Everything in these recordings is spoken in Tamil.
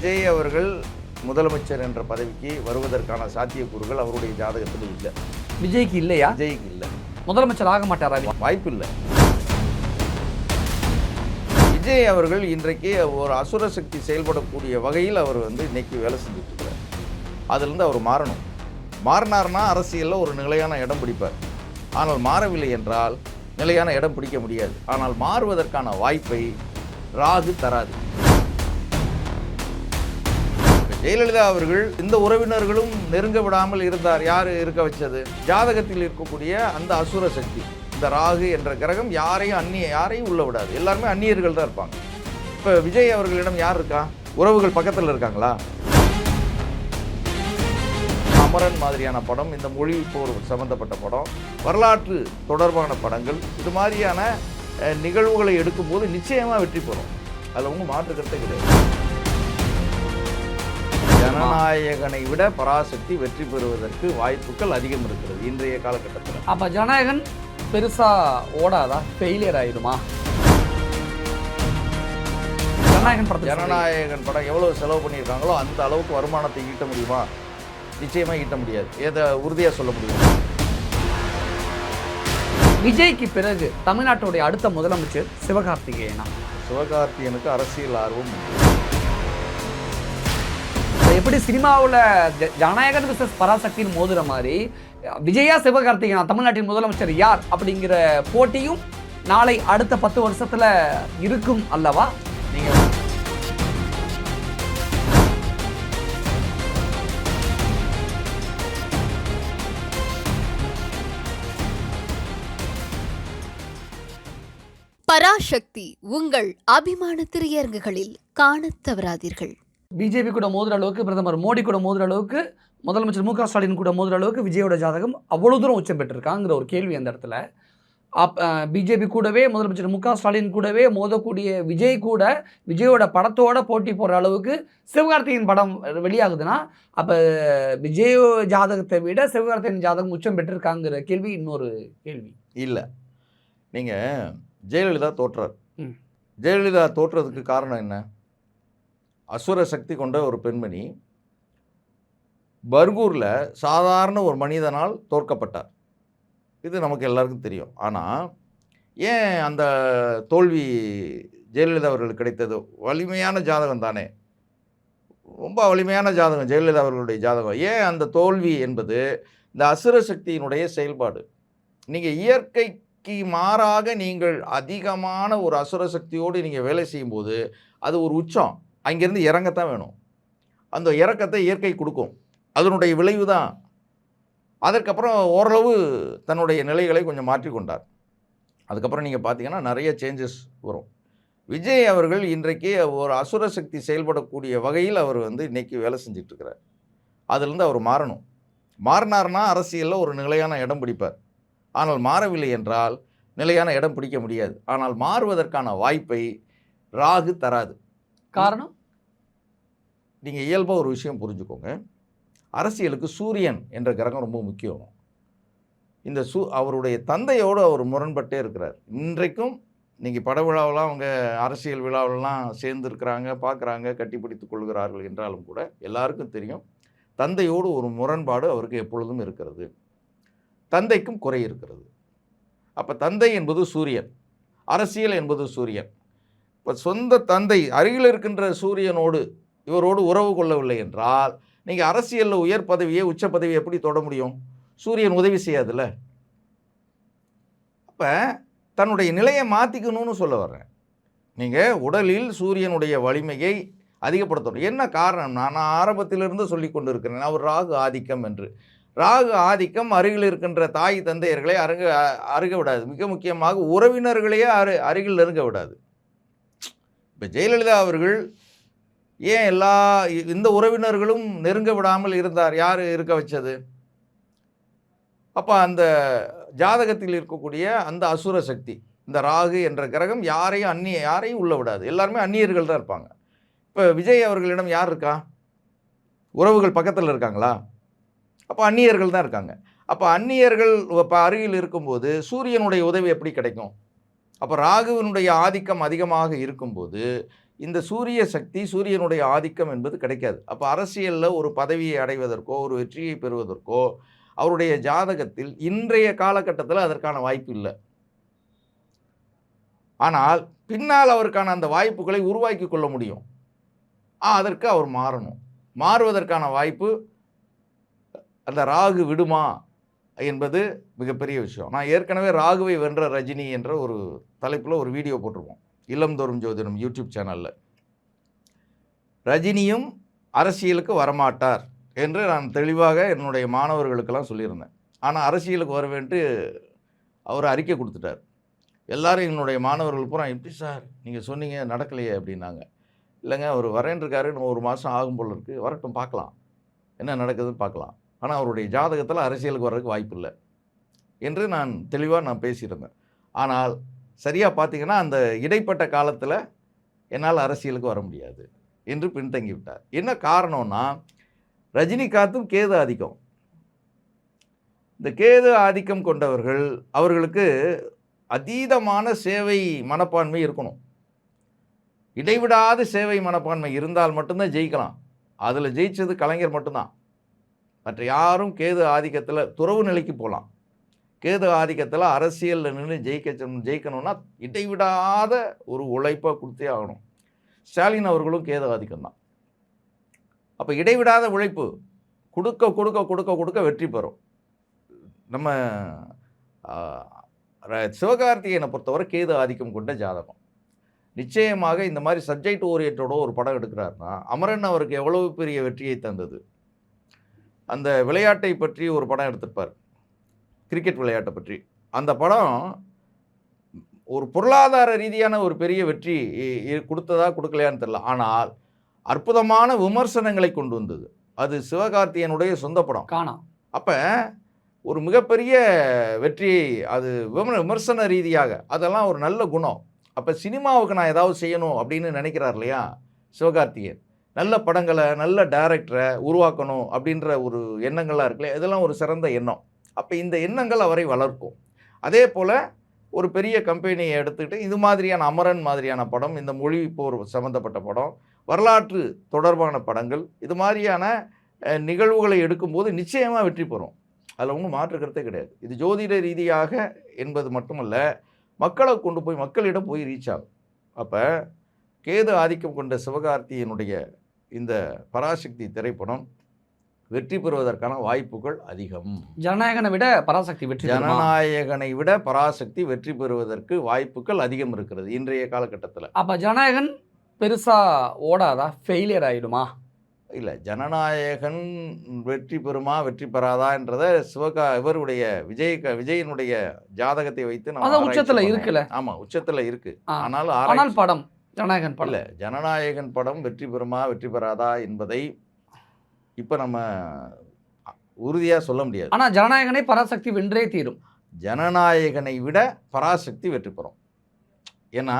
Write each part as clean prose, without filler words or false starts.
விஜய் அவர்கள் முதலமைச்சர் என்ற பதவிக்கு வருவதற்கான சாத்தியக்கூறுகள் அவருடைய ஜாதகத்தில் இல்லை. விஜய்க்கு இல்லையா? விஜய்க்கு இல்லை. முதலமைச்சர் ஆக மாட்டாரா? வாய்ப்பு இல்லை. விஜய் அவர்கள் இன்றைக்கு ஒரு அசுர சக்தி செயல்படக்கூடிய வகையில் அவர் இன்னைக்கு வேலை செஞ்சுட்டு இருக்கிறார். அதிலிருந்து அவர் மாறணும். மாறினார்னா அரசியலில் ஒரு நிலையான இடம் பிடிப்பார். ஆனால் மாறவில்லை என்றால் நிலையான இடம் பிடிக்க முடியாது. ஆனால் மாறுவதற்கான வாய்ப்பை ராகு தராது. ஜெயலலிதா அவர்கள் இந்த உறவினர்களும் நெருங்க விடாமல் இருந்தார். யார் இருக்க வச்சது? ஜாதகத்தில் இருக்கக்கூடிய அந்த அசுர சக்தி, இந்த ராகு என்ற கிரகம் யாரையும் உள்ள விடாது. எல்லாருமே அந்நியர்கள் தான் இருப்பாங்க. இப்போ விஜய் அவர்களிடம் யார் இருக்கா? உறவுகள் பக்கத்தில் இருக்காங்களா? அமரன் மாதிரியான படம், இந்த மொழி போர் சம்பந்தப்பட்ட படம், வரலாற்று தொடர்பான படங்கள், இது மாதிரியான நிகழ்வுகளை எடுக்கும்போது நிச்சயமாக வெற்றி பெறும். அதில் ஒன்றும் மாற்றுக்கிறதே கிடையாது. ஜனநாயகனை விட பராசக்தி வெற்றி பெறுவதற்கு வாய்ப்புகள் அதிகம் இருக்கிறது இன்றைய காலகட்டத்தில். அப்ப ஜனநாயகன் பெருசா ஓடாதா? ஃபெயிலியர் ஆயிடுமா? ஜனநாயகன் படம் எவ்வளவு செலவு பண்ணியிருக்காங்களோ அந்த அளவுக்கு வருமானத்தை ஈட்ட முடியுமா? நிச்சயமா ஈட்ட முடியாது. எதை உறுதியா சொல்ல முடியும்? விஜய்க்கு பிறகு தமிழ்நாட்டுடைய அடுத்த முதலமைச்சர் சிவகார்த்திகேயனா? சிவகார்த்திகேயனுக்கு அரசியல் ஆர்வம் எப்படி சினிமாவில் ஜனநாயகன் விசஸ் பராசக்தியின் மோதுற மாதிரி விஜயா சிவகார்த்திகேயனா தமிழ்நாட்டின் முதலமைச்சர் யார் அப்படிங்கிற போட்டியும் நாளை அடுத்த 10 வருஷத்துல இருக்கும் அல்லவா? நீங்க பராசக்தி உங்கள் அபிமான திரையரங்குகளில் காணத் தவறாதீர்கள். பிஜேபி கூட மோதுற அளவுக்கு, பிரதமர் மோடி கூட மோதுற அளவுக்கு, முதலமைச்சர் மு.க. ஸ்டாலின் கூட மோதுற அளவுக்கு விஜயோட ஜாதகம் அவ்வளோ தூரம் உச்சம் பெற்றிருக்காங்கிற ஒரு கேள்வி அந்த இடத்துல. பிஜேபி கூடவே முதலமைச்சர் மு.க. ஸ்டாலின் கூடவே மோதக்கூடிய விஜய் கூட விஜயோட படத்தோட போட்டி போடுற அளவுக்கு சிவகார்த்திகேயன் படம் வெளியாகுதுன்னா அப்போ விஜய் ஜாதகத்தை விட சிவகார்த்திகேயன் ஜாதகம் உச்சம் பெற்றிருக்காங்கிற கேள்வி இன்னொரு கேள்வி. இல்லை, நீங்கள் ஜெயலலிதா தோற்றார். ஜெயலலிதா தோற்றதுக்கு காரணம் என்ன? அசுர சக்தி கொண்ட ஒரு பெண்மணி பர்கூரில் சாதாரண ஒரு மனிதனால் தோற்கப்பட்டார். இது நமக்கு எல்லாருக்கும் தெரியும். ஆனால் ஏன் அந்த தோல்வி ஜெயலலிதா அவர்களுக்கு கிடைத்தது? வலிமையான ஜாதகம் தானே, ரொம்ப வலிமையான ஜாதகம் ஜெயலலிதா அவர்களுடைய ஜாதகம். ஏன் அந்த தோல்வி என்பது இந்த அசுர சக்தியினுடைய செயல்பாடு. நீங்கள் இயற்கைக்கு மாறாக நீங்கள் அதிகமான ஒரு அசுர சக்தியோடு நீங்கள் வேலை செய்யும்போது அது ஒரு உச்சம். அங்கேருந்து இறங்கத்தான் வேணும். அந்த இறக்கத்தை இயற்கை கொடுக்கும். அதனுடைய விளைவு தான். அதற்கப்புறம் ஓரளவு தன்னுடைய நிலைகளை கொஞ்சம் மாற்றிக்கொண்டார். அதுக்கப்புறம் நீங்கள் பார்த்தீங்கன்னா நிறைய சேஞ்சஸ் வரும். விஜய் அவர்கள் இன்றைக்கு ஒரு அசுர சக்தி செயல்படக்கூடிய வகையில் அவர் இன்றைக்கி வேலை செஞ்சிட்ருக்கிறார். அதிலிருந்து அவர் மாறணும். மாறினார்னா அரசியலில் ஒரு நிலையான இடம் பிடிப்பார். ஆனால் மாறவில்லை என்றால் நிலையான இடம் பிடிக்க முடியாது. ஆனால் மாறுவதற்கான வாய்ப்பை ராகு தராது. காரணம், நீங்கள் இயல்பாக ஒரு விஷயம் புரிஞ்சுக்கோங்க. அரசியலுக்கு சூரியன் என்ற கிரகம் ரொம்ப முக்கியம். இந்த அவருடைய தந்தையோடு அவர் முரண்பட்டே இருக்கிறார். இன்றைக்கும் நீங்கள் பட விழாவெல்லாம் அவங்க அரசியல் விழாவெல்லாம் சேர்ந்துருக்கிறாங்க, பார்க்குறாங்க, கட்டிப்பிடித்து கொள்கிறார்கள் என்றாலும் கூட எல்லாருக்கும் தெரியும் தந்தையோடு ஒரு முரண்பாடு அவருக்கு எப்பொழுதும் இருக்கிறது. தந்தைக்கும் குறை இருக்கிறது. அப்போ தந்தை என்பது சூரியன், அரசியல் என்பது சூரியன். இப்போ சொந்த தந்தை அருகில் இருக்கின்ற சூரியனோடு இவரோடு உறவு கொள்ளவில்லை என்றால் நீங்கள் அரசியலில் உயர் பதவியை உச்ச பதவியை எப்படி தொட முடியும்? சூரியன் உதவி செய்யாதுல்ல. அப்போ தன்னுடைய நிலையை மாற்றிக்கணும்னு சொல்ல வர்றேன். நீங்கள் உடலில் சூரியனுடைய வலிமையை அதிகப்படுத்தணும். என்ன காரணம்னா, நான் ஆரம்பத்திலிருந்து சொல்லி கொண்டு இருக்கிறேன், அவர் ராகு ஆதிக்கம் என்று. ராகு ஆதிக்கம் அருகில் இருக்கின்ற தாய் தந்தையர்களை அருக விடாது. மிக முக்கியமாக உறவினர்களையே அருகில் நெருங்க விடாது. இப்போ ஜெயலலிதா அவர்கள் ஏன் இந்த உறவினர்களும் நெருங்க விடாமல் இருந்தார்? யார் இருக்க வச்சது? அப்போ அந்த ஜாதகத்தில் இருக்கக்கூடிய அந்த அசுர சக்தி, இந்த ராகு என்ற கிரகம் யாரையும் உள்ள விடாது. எல்லாருமே அந்நியர்கள் தான் இருப்பாங்க. இப்போ விஜய் அவர்களிடம் யார் இருக்கா? உறவுகள் பக்கத்தில் இருக்காங்களா? அப்போ அந்நியர்கள் தான் இருக்காங்க. அப்போ அந்நியர்கள் இப்போ அருகில் இருக்கும்போது சூரியனுடைய உதவி எப்படி கிடைக்கும்? அப்போ ராகுவினுடைய ஆதிக்கம் அதிகமாக இருக்கும்போது இந்த சூரிய சக்தி, சூரியனுடைய ஆதிக்கம் என்பது கிடைக்காது. அப்போ அரசியலில் ஒரு பதவியை அடைவதற்கோ ஒரு வெற்றியை பெறுவதற்கோ அவருடைய ஜாதகத்தில் இன்றைய காலகட்டத்தில் அதற்கான வாய்ப்பு இல்லை. ஆனால் பின்னால் அவருக்கான அந்த வாய்ப்புகளை உருவாக்கி கொள்ள முடியும். அதற்கு அவர் மாறணும். மாறுவதற்கான வாய்ப்பு அந்த ராகு விடுமா என்பது மிகப்பெரிய விஷயம். நான் ஏற்கனவே ராகுவை வென்ற ரஜினி என்ற ஒரு தலைப்பில் ஒரு வீடியோ போட்டிருப்போம், இல்லம்தோறும் ஜோதிடம் யூடியூப் சேனலில். ரஜினியும் அரசியலுக்கு வரமாட்டார் என்று நான் தெளிவாக என்னுடைய மாணவர்களுக்கெல்லாம் சொல்லியிருந்தேன். ஆனால் அரசியலுக்கு வருவேன்ட்டு அவர் அறிக்கை கொடுத்துட்டார். எல்லாரும் என்னுடைய மாணவர்கள் பூரா, எப்படி சார் நீங்கள் சொன்னீங்க நடக்கலையே அப்படின்னாங்க. இல்லைங்க, அவர் வரேன்ருக்காரு, இன்னும் 1 மாதம் ஆகும் போல் இருக்குது, வரட்டும் பார்க்கலாம், என்ன நடக்குதுன்னு பார்க்கலாம். ஆனால் அவருடைய ஜாதகத்தில் அரசியலுக்கு வர்றதுக்கு வாய்ப்பு இல்லை என்று நான் தெளிவாக பேசியிருந்தேன். ஆனால் சரியாக பார்த்தீங்கன்னா அந்த இடைப்பட்ட காலத்தில் என்னால் அரசியலுக்கு வர முடியாது என்று பின்தங்கி விட்டார். என்ன காரணம்னா, ரஜினிகாந்தும் கேது ஆதிக்கம். இந்த கேது ஆதிக்கம் கொண்டவர்கள் அவர்களுக்கு அதீதமான சேவை மனப்பான்மை இருக்கணும். இடைவிடாத சேவை மனப்பான்மை இருந்தால் மட்டும்தான் ஜெயிக்கலாம். அதில் ஜெயித்தது கலைஞர் மட்டும்தான். மற்ற யாரும் கேது ஆதிக்கத்தில் துறவு நிலைக்கு போகலாம். கேது ஆதிக்கத்தில் அரசியலில் நின்று ஜெயிக்கணும்னா இடைவிடாத ஒரு உழைப்பை கொடுத்தே ஆகணும். ஸ்டாலின் அவர்களும் கேது ஆதிக்கம்தான். அப்போ இடைவிடாத உழைப்பு கொடுக்க கொடுக்க கொடுக்க கொடுக்க வெற்றி பெறும். நம்ம சிவகார்த்திகேயனை பொறுத்தவரை கேது ஆதிக்கம் கொண்ட ஜாதகம். நிச்சயமாக இந்த மாதிரி சப்ஜெக்ட் ஓரியன்டோட ஒரு படம் எடுக்கிறாருன்னா, அமரன் அவருக்கு எவ்வளவு பெரிய வெற்றியை தந்தது. அந்த விளையாட்டை பற்றி ஒரு படம் எடுத்திருப்பார், கிரிக்கெட் விளையாட்டை பற்றி. அந்த படம் ஒரு பொருளாதார ரீதியான ஒரு பெரிய வெற்றி கொடுத்ததா கொடுக்கலையான்னு தெரியல. ஆனால் அற்புதமான விமர்சனங்களை கொண்டு வந்தது. அது சிவகார்த்திகேயனுடைய சொந்த படம். காணா. அப்போ ஒரு மிகப்பெரிய வெற்றியை அது விமர்சன ரீதியாக அதெல்லாம் ஒரு நல்ல குணம். அப்போ சினிமாவுக்கு நான் ஏதாவது செய்யணும் அப்படின்னு நினைக்கிறார் இல்லையா சிவகார்த்திகேயன், நல்ல படங்களை நல்ல டைரக்டரை உருவாக்கணும் அப்படின்ற ஒரு எண்ணங்கள்லாம் இருக்குல்லையா, இதெல்லாம் ஒரு சிறந்த எண்ணம். அப்போ இந்த எண்ணங்கள் அவரை வளர்க்கும். அதே போல் ஒரு பெரிய கம்பெனியை எடுத்துக்கிட்டு இது மாதிரியான அமரன் மாதிரியான படம், இந்த மொழி போர் சம்மந்தப்பட்ட படம், வரலாற்று தொடர்பான படங்கள், இது மாதிரியான நிகழ்வுகளை எடுக்கும்போது நிச்சயமாக வெற்றி பெறும். அதில் ஒன்றும் மாற்று கருத்தே கிடையாது. இது ஜோதிட ரீதியாக என்பது மட்டுமல்ல, மக்களை கொண்டு போய் மக்களிடம் போய் ரீச் ஆகும். அப்போ கேது ஆதிக்கம் கொண்ட சிவகார்த்திகேயனுடைய இந்த பராசக்தி திரைப்படம் வெற்றி பெறுவதற்கான வாய்ப்புகள் அதிகம். ஜனநாயகனை விட பராசக்தி வெற்றி ஜனநாயகனை விட பராசக்தி வெற்றி பெறுவதற்கு வாய்ப்புகள் அதிகம் இருக்கிறது இன்றைய காலகட்டத்தில். அப்போ ஜனநாயகன் பெருசாக ஓடாதா, ஃபெயிலியர் ஆகிடுமா? இல்லை, ஜனநாயகன் வெற்றி பெறுமா வெற்றி பெறாதா என்றதை இவருடைய விஜயனுடைய ஜாதகத்தை வைத்து நம்ம உச்சத்தில் இருக்குல்ல. ஆமாம், உச்சத்தில் இருக்கு. ஆனால் படம் ஜனநாயகன் படம் இல்லை, ஜனநாயகன் படம் வெற்றி பெறுமா வெற்றி பெறாதா என்பதை இப்போ நம்ம உறுதியாக சொல்ல முடியாது. ஆனால் ஜனநாயகனை பராசக்தி வென்றே தீரும். ஜனநாயகனை விட பராசக்தி வெற்றி பெறும். ஏன்னா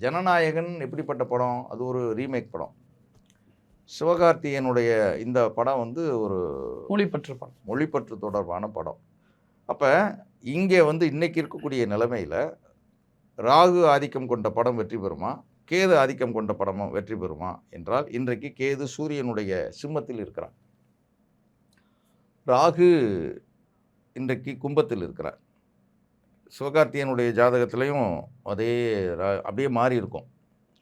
ஜனநாயகன் எப்படிப்பட்ட படம், அது ஒரு ரீமேக் படம். சிவகார்த்திகேயனுடைய இந்த படம் ஒரு மொழிப்பற்று தொடர்பான படம். அப்போ இங்கே இன்றைக்கி இருக்கக்கூடிய நிலைமையில் ராகு ஆதிக்கம் கொண்ட படம் வெற்றி பெறுமா, கேது ஆதிக்கம் கொண்ட படமும் வெற்றி பெறுமா என்றால், இன்றைக்கு கேது சூரியனுடைய சிம்மத்தில் இருக்கிறார், ராகு இன்றைக்கு கும்பத்தில் இருக்கிறார். சிவகார்த்திகேயனுடைய ஜாதகத்திலையும் அதே அப்படியே மாறி இருக்கும்.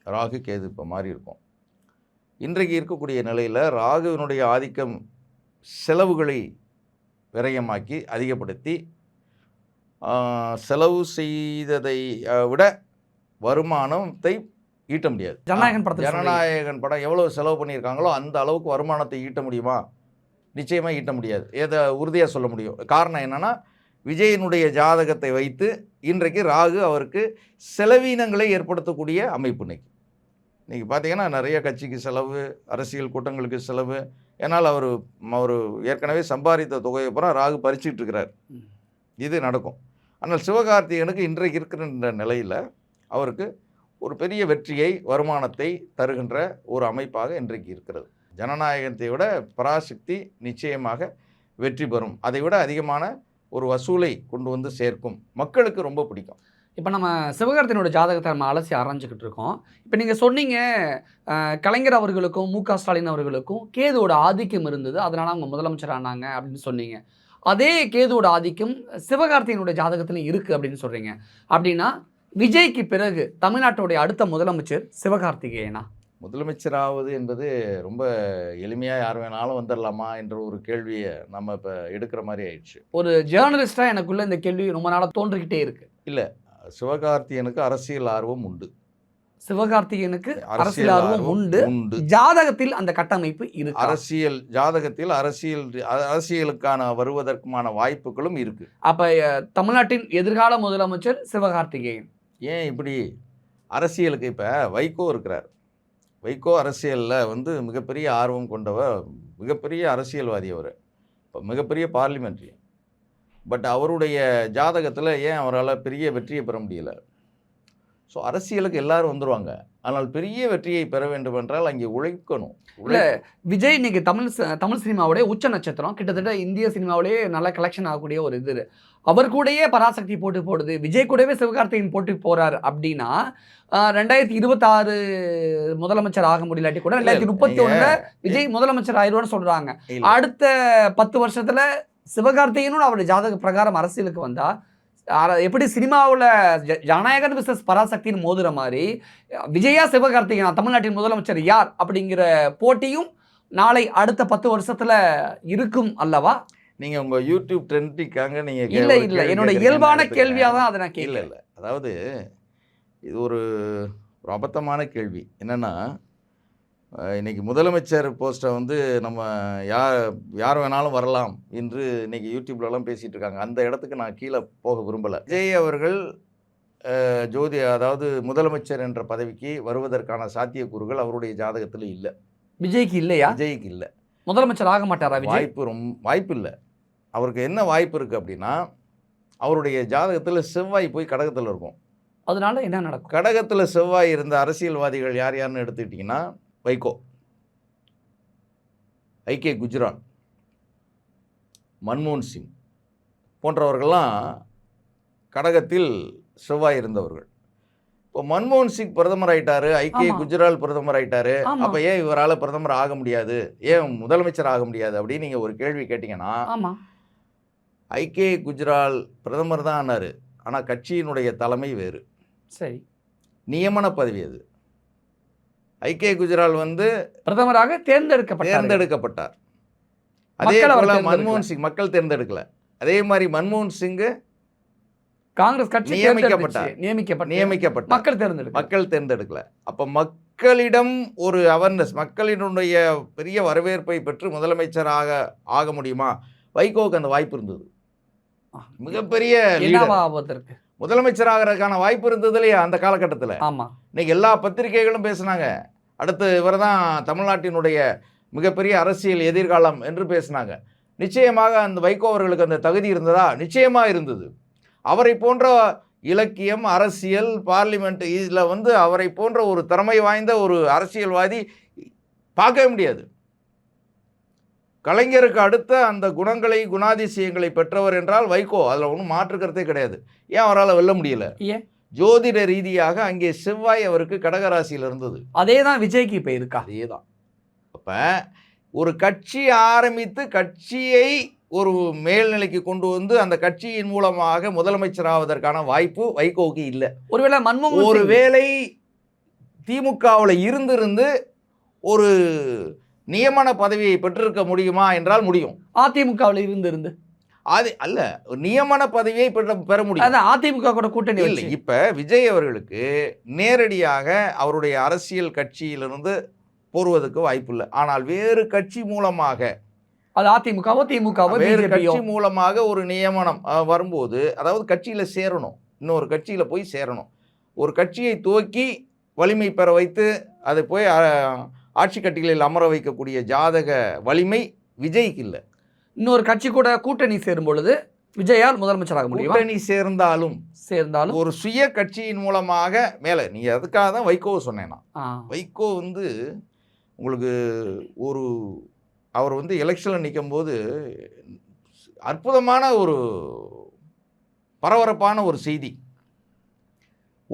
ராகு கேது இப்போ மாறி இருக்கும். இன்றைக்கு இருக்கக்கூடிய நிலையில் ராகுவினுடைய ஆதிக்கம் செலவுகளை விரயமாக்கி அதிகப்படுத்தி, செலவு செய்ததை விட வருமானத்தை ஈட்ட முடியாது. ஜனநாயகன் படம் எவ்வளவு செலவு பண்ணியிருக்காங்களோ அந்த அளவுக்கு வருமானத்தை ஈட்ட முடியுமா? நிச்சயமாக ஈட்ட முடியாது. எதை உறுதியாக சொல்ல முடியும்? காரணம் என்னென்னா, விஜயனுடைய ஜாதகத்தை வைத்து இன்றைக்கு ராகு அவருக்கு செலவீனங்களை ஏற்படுத்தக்கூடிய அமைப்பு. இன்றைக்கி பார்த்தீங்கன்னா நிறைய கட்சிக்கு செலவு, அரசியல் கூட்டங்களுக்கு செலவு. ஏன்னால் அவர் ஏற்கனவே சம்பாதித்த தொகையை பூரா ராகு பறிச்சுட்டு இருக்கிறார். இது நடக்கும். ஆனால் சிவகார்த்திகேயனுக்கு இன்றைக்கு இருக்கிற நிலையில் அவருக்கு ஒரு பெரிய வெற்றியை, வருமானத்தை தருகின்ற ஒரு அமைப்பாக இன்றைக்கு இருக்கிறது. ஜனநாயகத்தை விட பராசக்தி நிச்சயமாக வெற்றி பெறும். அதை விட அதிகமான ஒரு வசூலை கொண்டு சேர்க்கும். மக்களுக்கு ரொம்ப பிடிக்கும். இப்போ நம்ம சிவகார்த்தினோட ஜாதகத்தை நம்ம அலசி ஆராய்ஞ்சிக்கிட்டு இருக்கோம். இப்போ நீங்கள் சொன்னீங்க கலைஞர் அவர்களுக்கும் ஸ்டாலின் அவர்களுக்கும் கேதுவோட ஆதிக்கம் இருந்தது, அதனால அவங்க முதலமைச்சர் ஆனாங்க அப்படின்னு சொன்னீங்க. அதே கேதுவோட ஆதிக்கம் சிவகார்த்தியினுடைய ஜாதகத்திலும் இருக்குது அப்படின்னு சொல்கிறீங்க. அப்படின்னா விஜய்க்கு பிறகு தமிழ்நாட்டுடைய அடுத்த முதலமைச்சர் சிவகார்த்திகேயனா? முதலமைச்சராவது என்பது ரொம்ப எளிமையாக யார் வேணாலும் வந்துடலாமா என்ற ஒரு கேள்வியை நம்ம இப்போ எடுக்கிற மாதிரி ஆயிடுச்சு. ஒரு ஜேர்னலிஸ்டாக எனக்குள்ள இந்த கேள்வி ரொம்ப நாளாக தோன்றிக்கிட்டே இருக்கு. இல்லை, சிவகார்த்திகேயனுக்கு அரசியல் ஆர்வம் உண்டு. சிவகார்த்திகேயனுக்கு அரசியல் ஆர்வம் உண்டு. உண்டு. ஜாதகத்தில் அந்த கட்டமைப்பு இருக்கு. அரசியல் ஜாதகத்தில் அரசியலுக்கான வருவதற்குமான வாய்ப்புகளும் இருக்கு. அப்ப தமிழ்நாட்டின் எதிர்கால முதலமைச்சர் சிவகார்த்திகேயன். ஏன் இப்படி அரசியலுக்கு இப்போ வைகோ இருக்கிறார். வைகோ அரசியலில் வந்து மிகப்பெரிய ஆர்வம் கொண்டவர், மிகப்பெரிய அரசியல்வாதி அவர், இப்போ மிகப்பெரிய பார்லிமெண்ட்ரி. பட் அவருடைய ஜாதகத்தில் ஏன் அவரால் பெரிய வெற்றியை பெற முடியல? ஸோ அரசியலுக்கு எல்லாரும் வந்துடுவாங்க, ஆனால் பெரிய வெற்றியை பெற வேண்டும் என்றால் அங்கே உழைக்கணும். இல்லை, விஜய் இன்னைக்கு தமிழ் சினிமாவுடைய உச்ச நட்சத்திரம், கிட்டத்தட்ட இந்திய சினிமாவிலேயே நல்ல கலெக்ஷன் ஆகக்கூடிய ஒரு இது. அவர் கூடயே பராசக்தி போட்டு போடுது, விஜய் கூடவே சிவகார்த்திகேயன் போட்டு போறார். அப்படின்னா 2026 முதலமைச்சர் ஆக முடியலாட்டி கூட 2031 விஜய் முதலமைச்சர் ஆயிடுவான்னு சொல்றாங்க. அடுத்த 10 வருஷத்துல சிவகார்த்திகேயனும் அவருடைய ஜாதக பிரகாரம் அரசியலுக்கு வந்தா எப்படி சினிமாவில் ஜனநாயகன் விசஸ் பராசக்தின்னு மோதுற மாதிரி விஜயா சிவகார்த்திகேயன் தமிழ்நாட்டின் முதலமைச்சர் யார் அப்படிங்கிற போட்டியும் நாளை அடுத்த 10 வருஷத்துல இருக்கும் அல்லவா? நீங்க உங்க யூடியூப் ட்ரெண்டிக்காக நீங்க இல்ல என்னோட இயல்பான கேள்வியாக தான் அதை நான் கேட்கல. இல்லை, அதாவது இது ஒரு அபத்தமான கேள்வி. என்னன்னா, இன்னைக்கு முதலமைச்சர் போஸ்ட்டை வந்து நம்ம யார் வேணாலும் வரலாம் என்று இன்னைக்கு யூடியூப்லலாம் பேசிகிட்டு இருக்காங்க. அந்த இடத்துக்கு நான் கீழே போக விரும்பலை. விஜய் அவர்கள் அதாவது முதலமைச்சர் என்ற பதவிக்கு வருவதற்கான சாத்தியக்கூறுகள் அவருடைய ஜாதகத்தில் இல்லை. விஜய்க்கு இல்லையா? விஜய்க்கு இல்லை. முதலமைச்சர் ஆக மாட்டாரா விஜய்? வாய்ப்பு இல்லை. அவருக்கு என்ன வாய்ப்பு இருக்குது அப்படின்னா, அவருடைய ஜாதகத்தில் செவ்வாய் போய் கடகத்தில் இருக்கும். அதனால என்ன நடக்கும்? கடகத்தில் செவ்வாய் இருந்த அரசியல்வாதிகள் யாருன்னு எடுத்துக்கிட்டிங்கன்னா, வைகோ, ஐகே குஜ்ரால், மன்மோகன் சிங் போன்றவர்கள்லாம் கடகத்தில் செவ்வாய் இருந்தவர்கள். இப்போ மன்மோகன் சிங் பிரதமர் ஆயிட்டாரு, ஐகே குஜ்ரால் பிரதமர் ஆயிட்டாரு. அப்போ ஏன் இவரால் பிரதமர் ஆக முடியாது, ஏன் முதலமைச்சர் ஆக முடியாது அப்படின்னு நீங்கள் ஒரு கேள்வி கேட்டிங்கன்னா, ஐகே குஜ்ரால் பிரதமர் தான் ஆனார், ஆனால் கட்சியினுடைய தலைமை வேறு. சரி, நியமன பதவி அது. ஐகே குஜ்ரால் வந்து பிரதமராக தேர்ந்தெடுக்கப்பட்டார். அதே போல மன்மோகன் சிங் மக்கள் தேர்ந்தெடுக்கல. அதே மாதிரி மன்மோகன் சிங் காங்கிரஸ் கட்சி நியமிக்கப்பட்டார், மக்கள் தேர்ந்தெடுக்கல. அப்ப மக்களிடம் ஒரு அவேர்னஸ், மக்களினுடைய பெரிய வரவேற்பை பெற்று முதலமைச்சராக ஆக முடியுமா? வைகோவுக்கு அந்த வாய்ப்பு இருந்தது. மிகப்பெரிய முதலமைச்சர் ஆகிறதுக்கான வாய்ப்பு இருந்தது இல்லையா அந்த காலகட்டத்தில்? இன்னைக்கு எல்லா பத்திரிகைகளும் பேசினாங்க, அடுத்து இவர் தான் தமிழ்நாட்டினுடைய மிகப்பெரிய அரசியல் எதிர்காலம் என்று பேசினாங்க. நிச்சயமாக அந்த வைகோ அவர்களுக்கு அந்த தகுதி இருந்ததா? நிச்சயமாக இருந்தது. அவரை போன்ற இலக்கியம், அரசியல், பார்லிமெண்ட் இதில் வந்து அவரை போன்ற ஒரு திறமை வாய்ந்த ஒரு அரசியல்வாதி பார்க்கவே முடியாது. கலைஞருக்கு அடுத்த அந்த குணங்களை, குணாதிசயங்களை பெற்றவர் என்றால் வைகோ, அதில் ஒன்றும் மாற்றுக்கிறதே கிடையாது. ஏன் அவரால் வெல்ல முடியல? ஜோதிட ரீதியாக அங்கே செவ்வாய் அவருக்கு கடகராசியில் இருந்தது. அதே தான் விஜய்க்கு இப்போ இருக்கா? அதே தான். அப்போ ஒரு கட்சி ஆரம்பித்து கட்சியை ஒரு மேல்நிலைக்கு கொண்டு வந்து அந்த கட்சியின் மூலமாக முதலமைச்சராவதற்கான வாய்ப்பு வைகோவுக்கு இல்லை. ஒருவேளை திமுகவில் இருந்திருந்து ஒரு நியமன பதவியை பெற்றிருக்க முடியுமா என்றால் முடியும். அதிமுகவில் இருந்து அது அல்ல, நியமன பதவியை பெற முடியும். அதிமுக கூட கூட்டணி இல்லை. இப்போ விஜய் அவர்களுக்கு நேரடியாக அவருடைய அரசியல் கட்சியிலிருந்து போடுவதற்கு வாய்ப்பு இல்லை. ஆனால் வேறு கட்சி மூலமாக, அது அதிமுகவோ திமுகவோ வேறு கட்சி மூலமாக ஒரு நியமனம் வரும்போது, அதாவது கட்சியில் சேரணும், இன்னொரு கட்சியில் போய் சேரணும். ஒரு கட்சியை துவக்கி வலிமை பெற வைத்து அதை போய் ஆட்சி கட்டிகளில் அமர வைக்கக்கூடிய ஜாதக வலிமை விஜய்க்கு இல்லை. இன்னொரு கட்சி கூட கூட்டணி சேரும் பொழுது விஜயால் முதலமைச்சராக முடியும். கூட்டணி சேர்ந்தாலும் ஒரு சுய கட்சியின் மூலமாக மேலே, நீங்கள் அதுக்காக தான் வைகோவை சொன்னேன்னா. வைகோ வந்து உங்களுக்கு அவர் வந்து எலெக்ஷனில் நிற்கும் போது அற்புதமான ஒரு பரபரப்பான ஒரு செய்தி.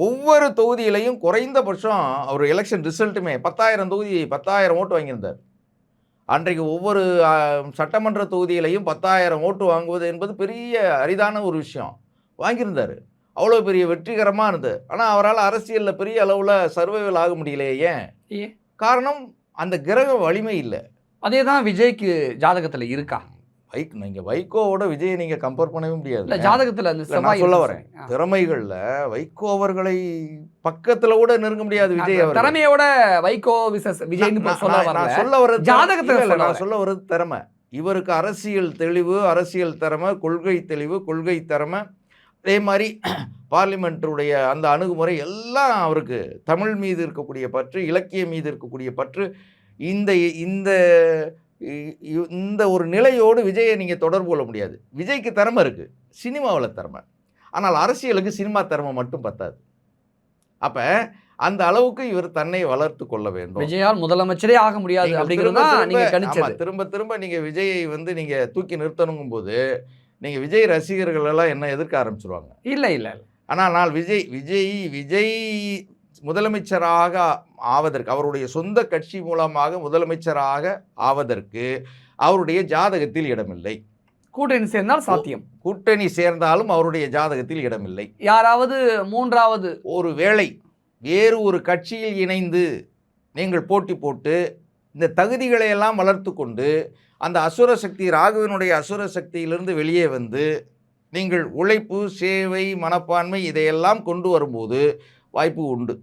ஒவ்வொரு தொகுதியிலையும் குறைந்தபட்சம் அவர் எலெக்ஷன் ரிசல்ட்டுமே 10,000 தொகுதி 10,000 ஓட்டு வாங்கியிருந்தார். அன்றைக்கு ஒவ்வொரு சட்டமன்ற தொகுதியிலையும் 10,000 ஓட்டு வாங்குவது என்பது பெரிய அரிதான ஒரு விஷயம். வாங்கியிருந்தார். அவ்வளோ பெரிய வெற்றிகரமாக இருந்தது. ஆனால் அவரால் அரசியலில் பெரிய அளவில் சர்வைவல் ஆக முடியலையே. ஏன்? காரணம் அந்த கிரக வலிமை இல்லை. அதே தான் விஜய்க்கு ஜாதகத்தில் இருக்கா? நீங்கள் வைகோவோட விஜயை நீங்கள் கம்பேர் பண்ணவே முடியாது. இல்லை ஜாதகத்தில் அந்த நான் சொல்ல வரேன், திறமைகளில் வைகோ அவர்களை பக்கத்தில் கூட நெருங்க முடியாது விஜய் அவர். திறமையோட வைகோ விசஸ் விஜய் நான் சொல்ல வர்றது ஜாதகத்தில் நான் சொல்ல வர்றது திறமை. இவருக்கு அரசியல் தெளிவு, அரசியல் திறமை, கொள்கை தெளிவு, கொள்கை திறமை, அதே மாதிரி பார்லிமெண்ட்டுடைய அந்த அணுகுமுறை எல்லாம் அவருக்கு தமிழ் மீது இருக்கக்கூடிய பற்று, இலக்கியம் மீது இருக்கக்கூடிய பற்று, இந்த இந்த இந்த ஒரு நிலையோடு விஜயை நீங்கள் தொடர்பு கொள்ள முடியாது. விஜய்க்கு திறமை இருக்குது, சினிமாவில் திறமை. ஆனால் அரசியலுக்கு சினிமா திறமை மட்டும் பத்தாது. அப்போ அந்த அளவுக்கு இவர் தன்னை வளர்த்து கொள்ள வேண்டும். விஜயால் முதலமைச்சரே ஆக முடியாது அப்படிங்கிறது திரும்ப திரும்ப நீங்கள் விஜயை நீங்கள் தூக்கி நிறுத்தணுங்கும் போது நீங்கள் விஜய் ரசிகர்கள் எல்லாம் என்ன எதிர்க்க ஆரம்பிச்சிருவாங்க. இல்லை ஆனால் விஜய் முதலமைச்சராக ஆவதற்கு, அவருடைய சொந்த கட்சி மூலமாக முதலமைச்சராக ஆவதற்கு அவருடைய ஜாதகத்தில் இடமில்லை. கூட்டணி சேர்ந்தால் சாத்தியம். கூட்டணி சேர்ந்தாலும் அவருடைய ஜாதகத்தில் இடமில்லை. யாராவது மூன்றாவது ஒரு வேளை வேறு ஒரு கட்சியில் இணைந்து நீங்கள் போட்டி போட்டு இந்த தகுதிகளை எல்லாம் வளர்த்து கொண்டு அந்த அசுர சக்தி, ராகுவினுடைய அசுர சக்தியிலிருந்து வெளியே வந்து நீங்கள் உழைப்பு, சேவை, மனப்பான்மை இதையெல்லாம் கொண்டு வரும்போது வாய்ப்பு உண்டு.